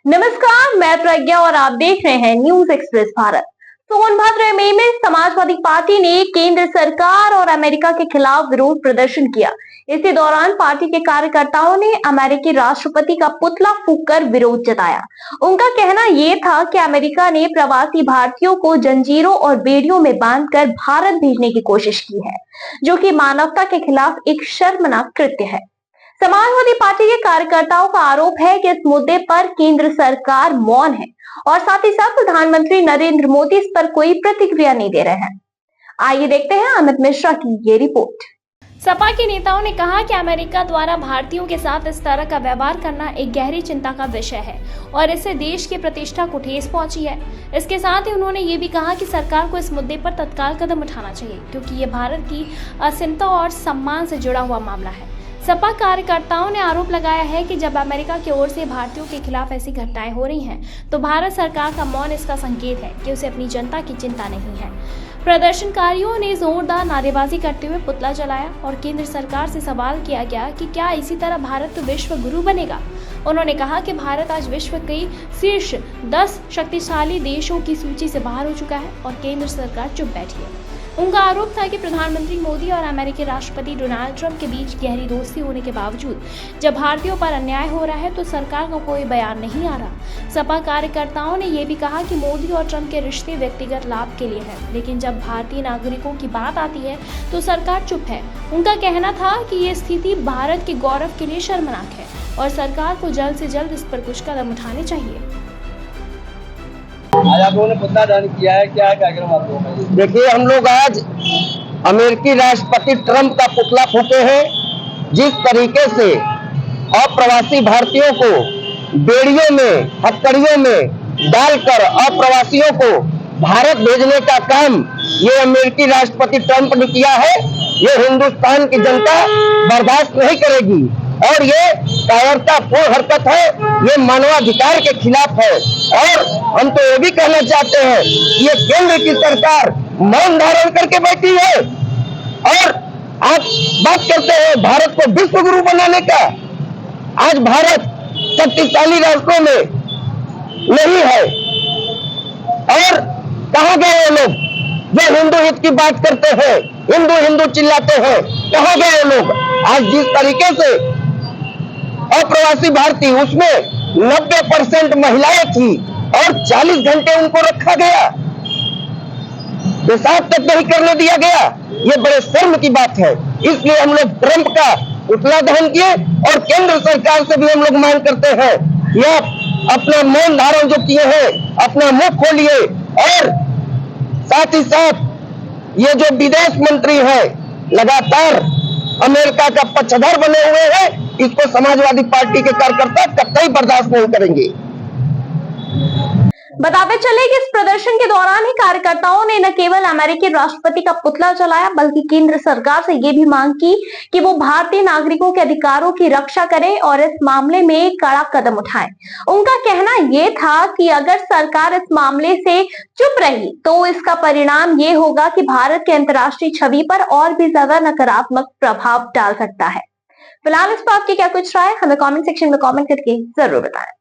नमस्कार, मैं प्रज्ञा और आप देख रहे हैं न्यूज एक्सप्रेस भारत। सोनभद्र में समाजवादी पार्टी ने केंद्र सरकार और अमेरिका के खिलाफ विरोध प्रदर्शन किया। इसी दौरान पार्टी के कार्यकर्ताओं ने अमेरिकी राष्ट्रपति का पुतला फूंककर विरोध जताया। उनका कहना यह था कि अमेरिका ने प्रवासी भारतीयों को जंजीरों और बेड़ियों में बांधकर भारत भेजने की कोशिश की है, जो कि मानवता के खिलाफ एक शर्मनाक कृत्य है। समाजवादी पार्टी के कार्यकर्ताओं का आरोप है कि इस मुद्दे पर केंद्र सरकार मौन है और साथ ही साथ प्रधानमंत्री नरेंद्र मोदी इस पर कोई प्रतिक्रिया नहीं दे रहे हैं। आइए देखते हैं अमित मिश्रा की ये रिपोर्ट। सपा के नेताओं ने कहा कि अमेरिका द्वारा भारतीयों के साथ इस तरह का व्यवहार करना एक गहरी चिंता का विषय है और इससे देश की प्रतिष्ठा को ठेस पहुंची है। इसके साथ ही उन्होंने ये भी कहा कि सरकार को इस मुद्दे पर तत्काल कदम उठाना चाहिए, क्योंकि ये भारत की अस्मिता और सम्मान से जुड़ा हुआ मामला है। सपा कार्यकर्ताओं ने आरोप लगाया है कि जब अमेरिका की ओर से भारतीयों के खिलाफ ऐसी घटनाएं हो रही हैं, तो भारत सरकार का मौन इसका संकेत है कि उसे अपनी जनता की चिंता नहीं है। प्रदर्शनकारियों ने जोरदार नारेबाजी करते हुए पुतला जलाया और केंद्र सरकार से सवाल किया गया कि क्या इसी तरह भारत विश्व गुरु बनेगा। उन्होंने कहा कि भारत आज विश्व के शीर्ष 10 शक्तिशाली देशों की सूची से बाहर हो चुका है और केंद्र सरकार चुप बैठी है। उनका आरोप था कि प्रधानमंत्री मोदी और अमेरिकी राष्ट्रपति डोनाल्ड ट्रंप के बीच गहरी दोस्ती होने के बावजूद जब भारतीयों पर अन्याय हो रहा है तो सरकार का कोई बयान नहीं आ रहा। सपा कार्यकर्ताओं ने यह भी कहा कि मोदी और ट्रंप के रिश्ते व्यक्तिगत लाभ के लिए हैं, लेकिन जब भारतीय नागरिकों की बात आती है तो सरकार चुप है। उनका कहना था कि ये स्थिति भारत के गौरव के लिए शर्मनाक है और सरकार को जल्द से जल्द इस पर कुछ कदम उठाने चाहिए। आज आप लोगों ने पुतला दान किया है, क्या कार्यक्रम आप लोगों का? देखिए, हम लोग आज अमेरिकी राष्ट्रपति ट्रंप का पुतला फूंके हैं। जिस तरीके से अप्रवासी भारतीयों को बेड़ियों में, हथकड़ियों में डालकर अप्रवासियों को भारत भेजने का काम ये अमेरिकी राष्ट्रपति ट्रंप ने किया है, ये हिंदुस्तान की जनता बर्दाश्त नहीं करेगी और ये कायरतापूर्ण हरकत है, ये मानवाधिकार के खिलाफ है। और हम तो ये भी कहना चाहते हैं कि ये केंद्र की सरकार मौन धारण करके बैठी है और आप बात करते हैं भारत को विश्व गुरु बनाने का। आज भारत शक्तिशाली राष्ट्रों में नहीं है और कहां गए वो लोग जो हिंदू हित की बात करते हैं, हिंदू हिंदू चिल्लाते हैं, कहां गए वो लोग? आज जिस तरीके से अप्रवासी भारतीय, उसमें 90% महिलाएं थी और 40 घंटे उनको रखा गया, पेशाब तक नहीं करने दिया गया। ये बड़े शर्म की बात है। इसलिए हम लोग ट्रंप का पुतला दहन किए और केंद्र सरकार से भी हम लोग मांग करते हैं कि आप अपना मौन धारण जो किए हैं, अपना मुंह खोलिए और साथ ही साथ ये जो विदेश मंत्री है लगातार अमेरिका का पक्षधर बने हुए हैं, इसको समाजवादी पार्टी के कार्यकर्ता कतई बर्दाश्त नहीं करेंगे। बताते चले कि इस प्रदर्शन के दौरान ही कार्यकर्ताओं ने न केवल अमेरिकी राष्ट्रपति का पुतला जलाया, बल्कि केंद्र सरकार से ये भी मांग की कि वो भारतीय नागरिकों के अधिकारों की रक्षा करे और इस मामले में कड़ा कदम उठाए। उनका कहना यह था कि अगर सरकार इस मामले से चुप रही तो इसका परिणाम ये होगा कि भारत की अंतर्राष्ट्रीय छवि पर और भी ज्यादा नकारात्मक प्रभाव डाल सकता है। फिलहाल इस पर आपकी क्या कुछ राय, हमें कमेंट सेक्शन में कमेंट करके जरूर बताएं।